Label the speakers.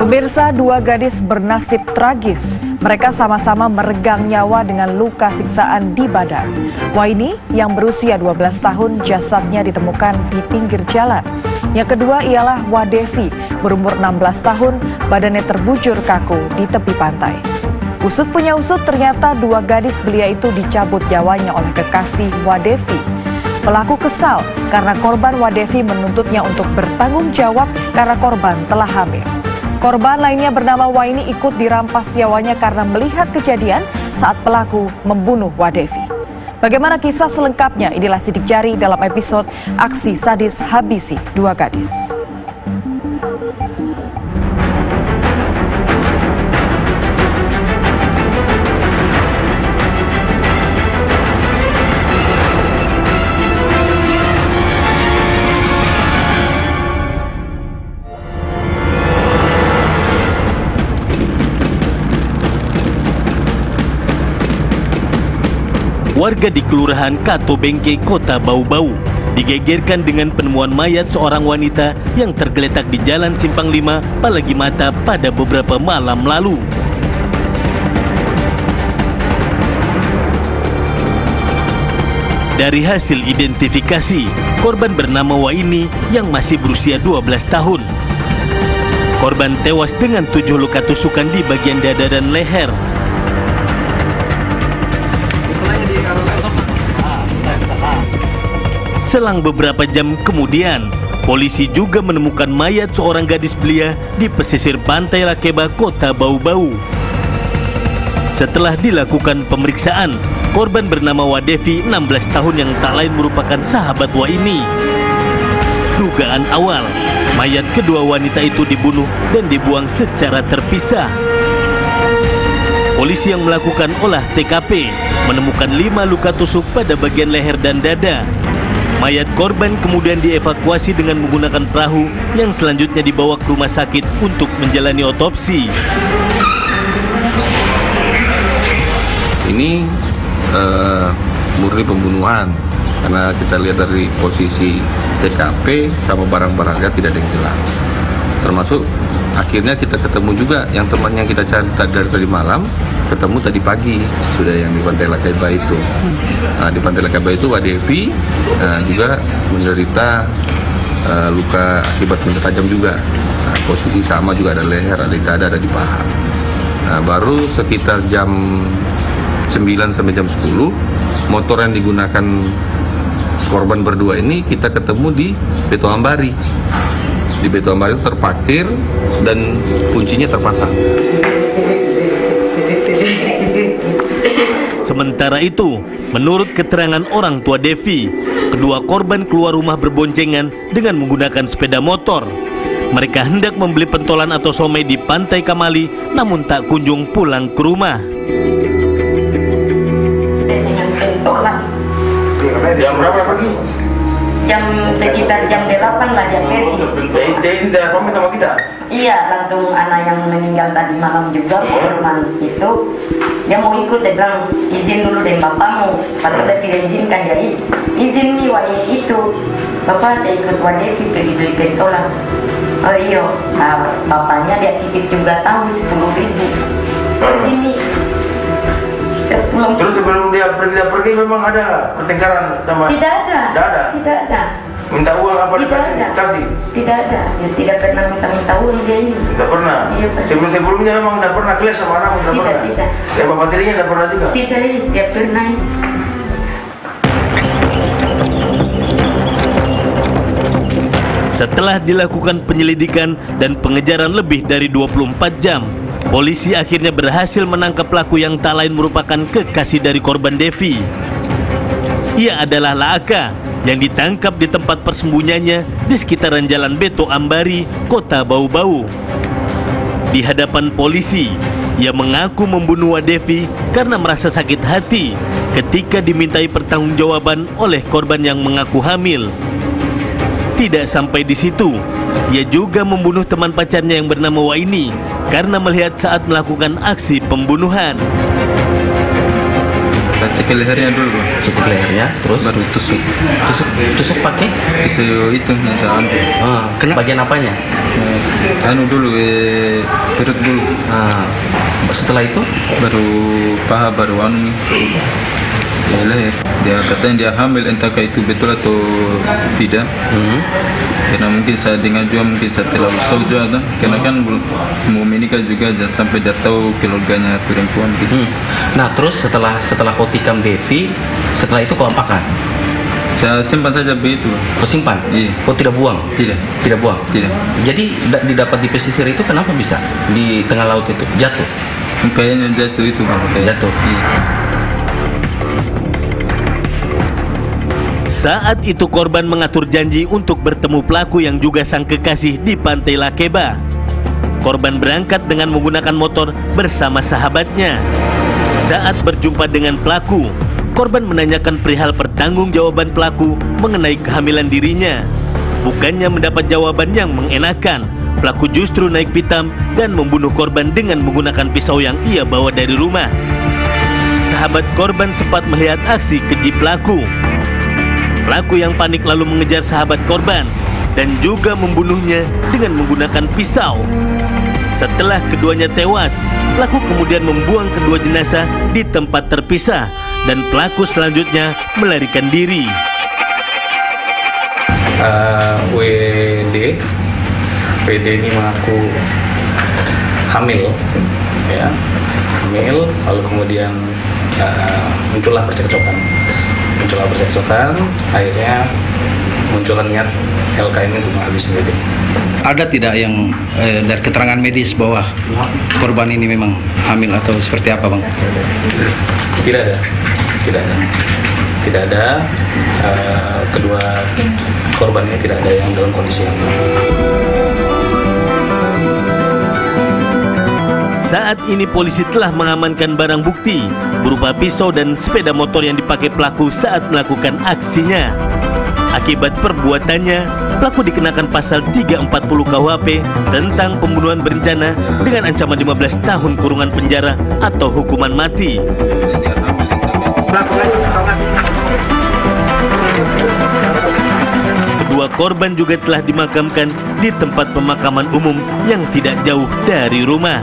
Speaker 1: Pemirsa, dua gadis bernasib tragis. Mereka sama-sama meregang nyawa dengan luka siksaan di badan. Waini yang berusia 12 tahun jasadnya ditemukan di pinggir jalan. Yang kedua ialah Wadevi berumur 16 tahun, badannya terbujur kaku di tepi pantai. Usut punya usut, ternyata dua gadis belia itu dicabut nyawanya oleh kekasih Wadevi. Pelaku kesal karena korban Wadevi menuntutnya untuk bertanggung jawab karena korban telah hamil. Korban lainnya bernama Waini ikut dirampas nyawanya karena melihat kejadian saat pelaku membunuh Wadevi. Bagaimana kisah selengkapnya? Inilah sidik jari dalam episode Aksi Sadis Habisi Dua Gadis.
Speaker 2: Warga di Kelurahan Kato Bengke, Kota Bau-Bau digegerkan dengan penemuan mayat seorang wanita yang tergeletak di Jalan Simpang 5, Palagi Mata pada beberapa malam lalu. Dari hasil identifikasi, korban bernama Waini yang masih berusia 12 tahun. Korban tewas dengan 7 luka tusukan di bagian dada dan leher. Selang beberapa jam kemudian, polisi juga menemukan mayat seorang gadis belia di pesisir pantai Lakeba, Kota Bau-Bau. Setelah dilakukan pemeriksaan, korban bernama Wadevi 16 tahun yang tak lain merupakan sahabat Waini. Dugaan awal, mayat kedua wanita itu dibunuh dan dibuang secara terpisah. Polisi yang melakukan olah TKP menemukan 5 luka tusuk pada bagian leher dan dada. Mayat korban kemudian dievakuasi dengan menggunakan perahu yang selanjutnya dibawa ke rumah sakit untuk menjalani otopsi.
Speaker 3: Ini murni pembunuhan karena kita lihat dari posisi TKP sama barang-barangnya tidak ada yang jelas. Termasuk akhirnya kita ketemu juga yang teman yang kita cari dari malam, ketemu tadi pagi sudah yang di Pantai Lakeba itu. Nah, di Pantai Lakeba itu Wadevi juga menderita luka akibat benda tajam juga. Nah, posisi sama juga, ada leher, ada di dada, ada di paha. Nah, baru sekitar jam 9 sampai jam 10 motor yang digunakan korban berdua ini kita ketemu di Beto Ambari. Di Beto Ambari itu terparkir dan kuncinya terpasang.
Speaker 2: Sementara itu, menurut keterangan orang tua Devi, kedua korban keluar rumah berboncengan dengan menggunakan sepeda motor. Mereka hendak membeli pentolan atau somai di Pantai Kamali, namun tak kunjung pulang ke rumah.
Speaker 4: Dengan pentolan.
Speaker 5: Jam berapa pagi?
Speaker 4: Sekitar jam 8 lah dia pergi.
Speaker 5: Dia tidak pamit sama kita?
Speaker 4: Iya, langsung anak yang meninggal tadi malam juga, korban itu. Dia mau ikut, saya bilang izin dulu deh bapakmu. Kalau dia tidak izinkan, jadi izin nih Waini itu. Bapak saya ikut Wadevi pergi beli pentolan. Oh iya, nah, bapaknya dia titip juga tahu 10.000. Ini
Speaker 5: terus sebelum dia pergi memang ada pertengkaran sama?
Speaker 4: Tidak ada.
Speaker 5: Tidak ada?
Speaker 4: Tidak ada.
Speaker 5: Minta uang apa?
Speaker 4: Tidak ada.
Speaker 5: Kasih?
Speaker 4: Tidak ada. Dia tidak pernah minta uang dia ini.
Speaker 5: Tidak pernah?
Speaker 4: Iya,
Speaker 5: sebelumnya memang tidak pernah kelas sama anakmu? Tidak pernah?
Speaker 4: Tidak.
Speaker 5: Dan bapak tirinya tidak pernah juga?
Speaker 4: Tidak, dia pernah.
Speaker 2: Setelah dilakukan penyelidikan dan pengejaran lebih dari 24 jam, polisi akhirnya berhasil menangkap pelaku yang tak lain merupakan kekasih dari korban Devi. Ia adalah Laaka yang ditangkap di tempat persembunyiannya di sekitaran Jalan Beto Ambari, Kota Bau-Bau. Di hadapan polisi, ia mengaku membunuh Wadevi karena merasa sakit hati ketika dimintai pertanggungjawaban oleh korban yang mengaku hamil. Tidak sampai di situ, ia juga membunuh teman pacarnya yang bernama Waini karena melihat saat melakukan aksi pembunuhan.
Speaker 6: cek lehernya dulu, Bang.
Speaker 7: Cek lehernya, terus
Speaker 6: Baru tusuk.
Speaker 7: tusuk pakai
Speaker 6: Pisau itu yang saya ambil.
Speaker 7: kena bagian apanya?
Speaker 6: Anu dulu, perut dulu.
Speaker 7: Setelah itu
Speaker 6: Baru paha, baru anu leher. Dia katanya dia hamil, entahkah itu betul atau tidak. Karena mungkin saya dengar juga, mungkin saya terlalu shock juga kan? Karena kan mau menikah juga jangan sampai dia tahu keluarganya perempuan gitu.
Speaker 7: Nah, terus setelah kau tikam Devi, setelah itu kau apakan?
Speaker 6: Saya simpan saja begitu.
Speaker 7: Kau simpan?
Speaker 6: Iya.
Speaker 7: Kau tidak buang?
Speaker 6: Tidak
Speaker 7: Buang?
Speaker 6: Tidak.
Speaker 7: Jadi didapat di pesisir itu kenapa bisa? Di tengah laut itu jatuh?
Speaker 6: Kayaknya jatuh itu, Bang.
Speaker 7: Jatuh.
Speaker 6: Iya.
Speaker 2: Saat itu korban mengatur janji untuk bertemu pelaku yang juga sang kekasih di Pantai Lakeba. Korban berangkat dengan menggunakan motor bersama sahabatnya. Saat berjumpa dengan pelaku, korban menanyakan perihal pertanggungjawaban pelaku mengenai kehamilan dirinya. Bukannya mendapat jawaban yang mengenakan, pelaku justru naik pitam dan membunuh korban dengan menggunakan pisau yang ia bawa dari rumah. Sahabat korban sempat melihat aksi keji pelaku. Pelaku yang panik lalu mengejar sahabat korban dan juga membunuhnya dengan menggunakan pisau. Setelah keduanya tewas, pelaku kemudian membuang kedua jenazah di tempat terpisah dan pelaku selanjutnya melarikan diri.
Speaker 8: WD ini mengaku hamil, ya, lalu kemudian muncullah percekcokan, akhirnya muncullah niat LKM untuk menghabisi WD.
Speaker 9: Ada tidak yang dari keterangan medis bahwa korban ini memang hamil atau seperti apa, Bang?
Speaker 8: Tidak ada. Kedua korban ini tidak ada yang dalam kondisi yang
Speaker 2: Saat ini polisi telah mengamankan barang bukti berupa pisau dan sepeda motor yang dipakai pelaku saat melakukan aksinya. Akibat perbuatannya, pelaku dikenakan pasal 340 KUHP tentang pembunuhan berencana dengan ancaman 15 tahun kurungan penjara atau hukuman mati. Kedua korban juga telah dimakamkan di tempat pemakaman umum yang tidak jauh dari rumah.